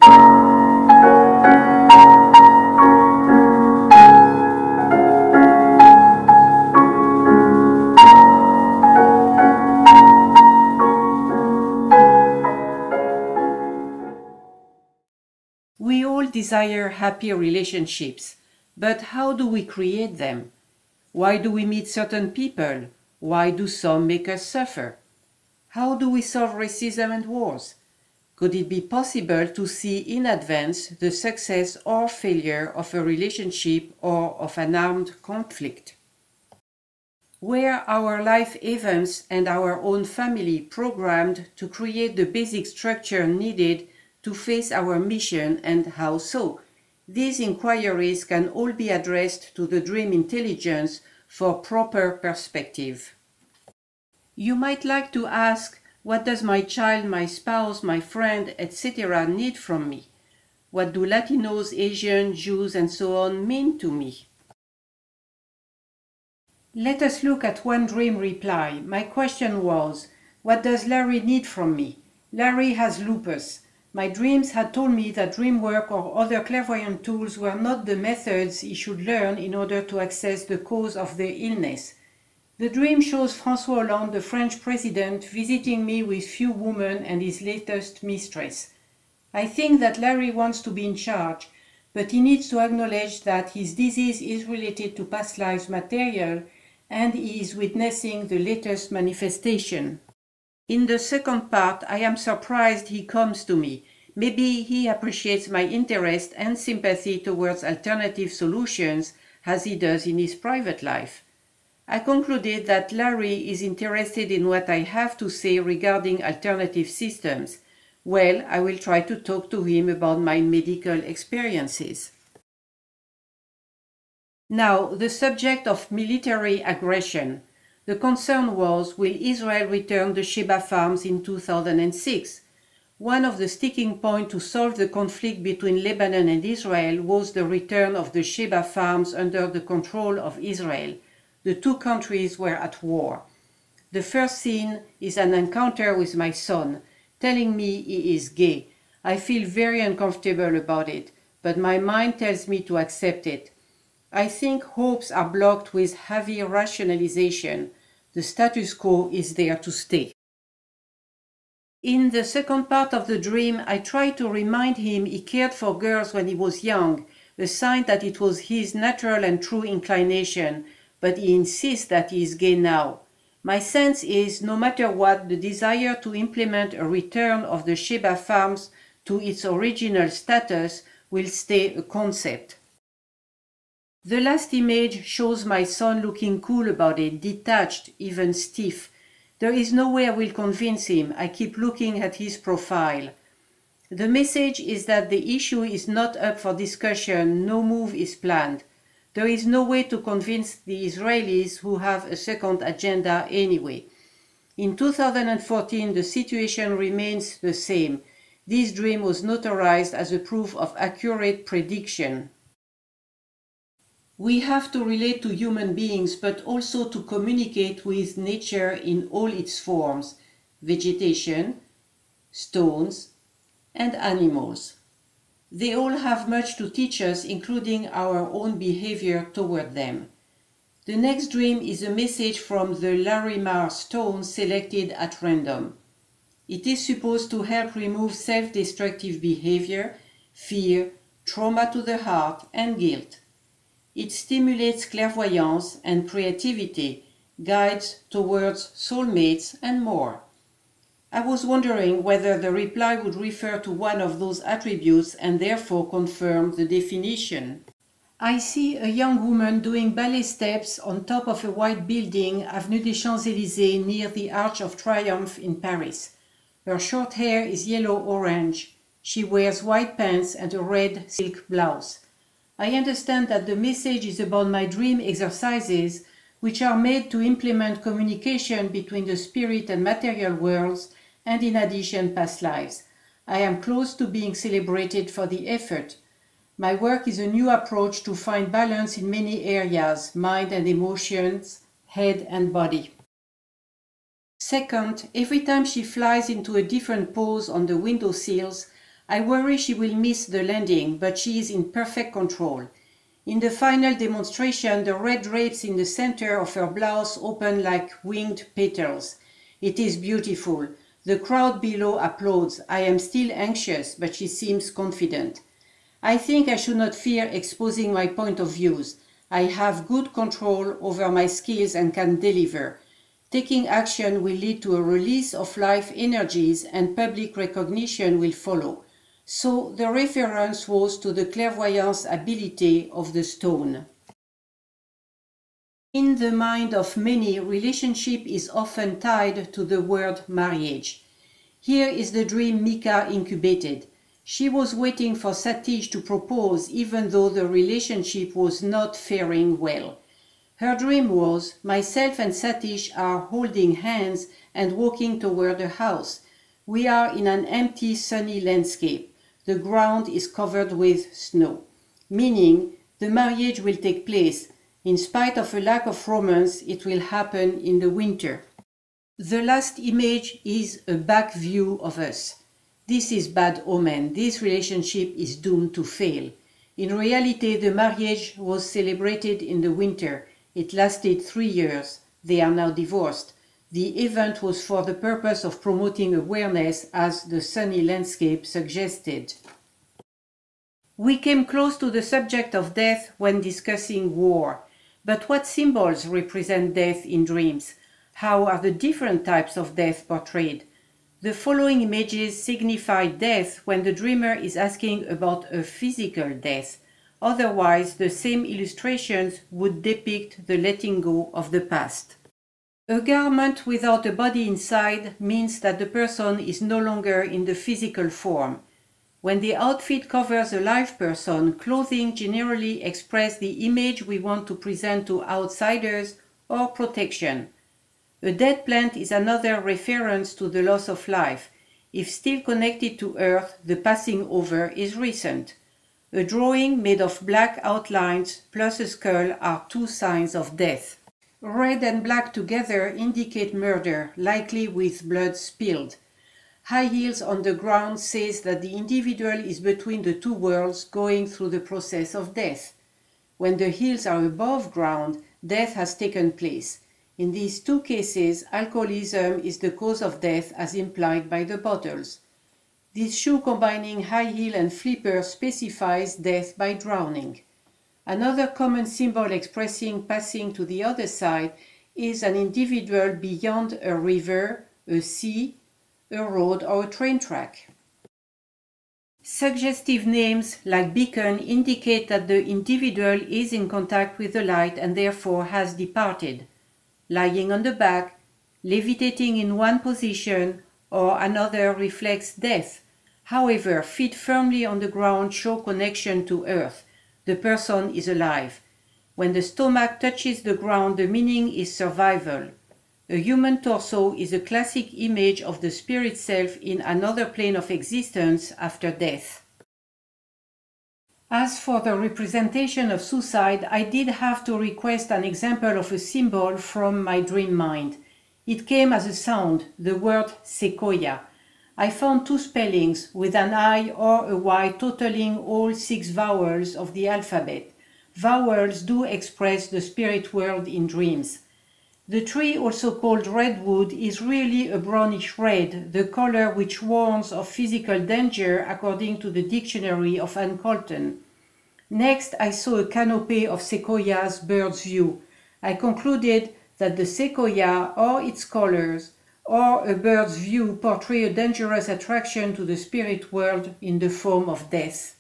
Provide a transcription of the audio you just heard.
We all desire happy relationships, but how do we create them? Why do we meet certain people? Why do some make us suffer? How do we solve racism and wars? Could it be possible to see in advance the success or failure of a relationship or of an armed conflict? Were our life events and our own family programmed to create the basic structure needed to face our mission, and how so? These inquiries can all be addressed to the dream intelligence for proper perspective. You might like to ask, what does my child, my spouse, my friend, etc. need from me? What do Latinos, Asians, Jews, and so on mean to me? Let us look at one dream reply. My question was, what does Larry need from me? Larry has lupus. My dreams had told me that dream work or other clairvoyant tools were not the methods he should learn in order to access the cause of the illness. The dream shows François Hollande, the French president, visiting me with few women and his latest mistress. I think that Larry wants to be in charge, but he needs to acknowledge that his disease is related to past lives material and he is witnessing the latest manifestation. In the second part, I am surprised he comes to me. Maybe he appreciates my interest and sympathy towards alternative solutions as he does in his private life. I concluded that Larry is interested in what I have to say regarding alternative systems. Well, I will try to talk to him about my medical experiences. Now, the subject of military aggression. The concern was, will Israel return the Sheba farms in 2006? One of the sticking points to solve the conflict between Lebanon and Israel was the return of the Sheba farms under the control of Israel. The two countries were at war. The first scene is an encounter with my son, telling me he is gay. I feel very uncomfortable about it, but my mind tells me to accept it. I think hopes are blocked with heavy rationalization. The status quo is there to stay. In the second part of the dream, I try to remind him he cared for girls when he was young, a sign that it was his natural and true inclination, but he insists that he is gay now. My sense is, no matter what, the desire to implement a return of the Sheba farms to its original status will stay a concept. The last image shows my son looking cool about it, detached, even stiff. There is no way I will convince him. I keep looking at his profile. The message is that the issue is not up for discussion, no move is planned. There is no way to convince the Israelis who have a second agenda anyway. In 2014, the situation remains the same. This dream was notarized as a proof of accurate prediction. We have to relate to human beings, but also to communicate with nature in all its forms, vegetation, stones, and animals. They all have much to teach us, including our own behavior toward them. The next dream is a message from the Larimar stone selected at random. It is supposed to help remove self-destructive behavior, fear, trauma to the heart, and guilt. It stimulates clairvoyance and creativity, guides towards soulmates, and more. I was wondering whether the reply would refer to one of those attributes and therefore confirm the definition. I see a young woman doing ballet steps on top of a white building, Avenue des Champs-Élysées, near the Arch of Triumph in Paris. Her short hair is yellow-orange. She wears white pants and a red silk blouse. I understand that the message is about my dream exercises, which are made to implement communication between the spirit and material worlds, and in addition past lives. I am close to being celebrated for the effort. My work is a new approach to find balance in many areas, mind and emotions, head and body. Second, every time she flies into a different pose on the windowsills, I worry she will miss the landing, but she is in perfect control. In the final demonstration, the red drapes in the center of her blouse open like winged petals. It is beautiful. The crowd below applauds. I am still anxious, but she seems confident. I think I should not fear exposing my point of views. I have good control over my skills and can deliver. Taking action will lead to a release of life energies and public recognition will follow. So the reference was to the clairvoyance ability of the stone. In the mind of many, relationship is often tied to the word marriage. Here is the dream Mika incubated. She was waiting for Satish to propose even though the relationship was not faring well. Her dream was, myself and Satish are holding hands and walking toward a house. We are in an empty sunny landscape. The ground is covered with snow, meaning the marriage will take place. In spite of a lack of romance, it will happen in the winter. The last image is a back view of us. This is bad omen. This relationship is doomed to fail. In reality, the marriage was celebrated in the winter. It lasted 3 years. They are now divorced. The event was for the purpose of promoting awareness, as the sunny landscape suggested. We came close to the subject of death when discussing war. But what symbols represent death in dreams? How are the different types of death portrayed? The following images signify death when the dreamer is asking about a physical death. Otherwise, the same illustrations would depict the letting go of the past. A garment without a body inside means that the person is no longer in the physical form. When the outfit covers a live person, clothing generally expresses the image we want to present to outsiders or protection. A dead plant is another reference to the loss of life. If still connected to earth, the passing over is recent. A drawing made of black outlines plus a skull are 2 signs of death. Red and black together indicate murder, likely with blood spilled. High heels on the ground says that the individual is between the 2 worlds going through the process of death. When the heels are above ground, death has taken place. In these 2 cases, alcoholism is the cause of death as implied by the bottles. This shoe combining high heel and flipper specifies death by drowning. Another common symbol expressing passing to the other side is an individual beyond a river, a sea, a road or a train track. Suggestive names like beacon indicate that the individual is in contact with the light and therefore has departed. Lying on the back, levitating in one position or another reflects death. However, feet firmly on the ground show connection to earth. The person is alive. When the stomach touches the ground, the meaning is survival. A human torso is a classic image of the spirit self in another plane of existence after death. As for the representation of suicide, I did have to request an example of a symbol from my dream mind. It came as a sound, the word sequoia. I found 2 spellings with an I or a Y totaling all 6 vowels of the alphabet. Vowels do express the spirit world in dreams. The tree, also called redwood, is really a brownish red, the color which warns of physical danger according to the dictionary of Ann Colton. Next, I saw a canopy of sequoias bird's view. I concluded that the sequoia or its colors or a bird's view portray a dangerous attraction to the spirit world in the form of death.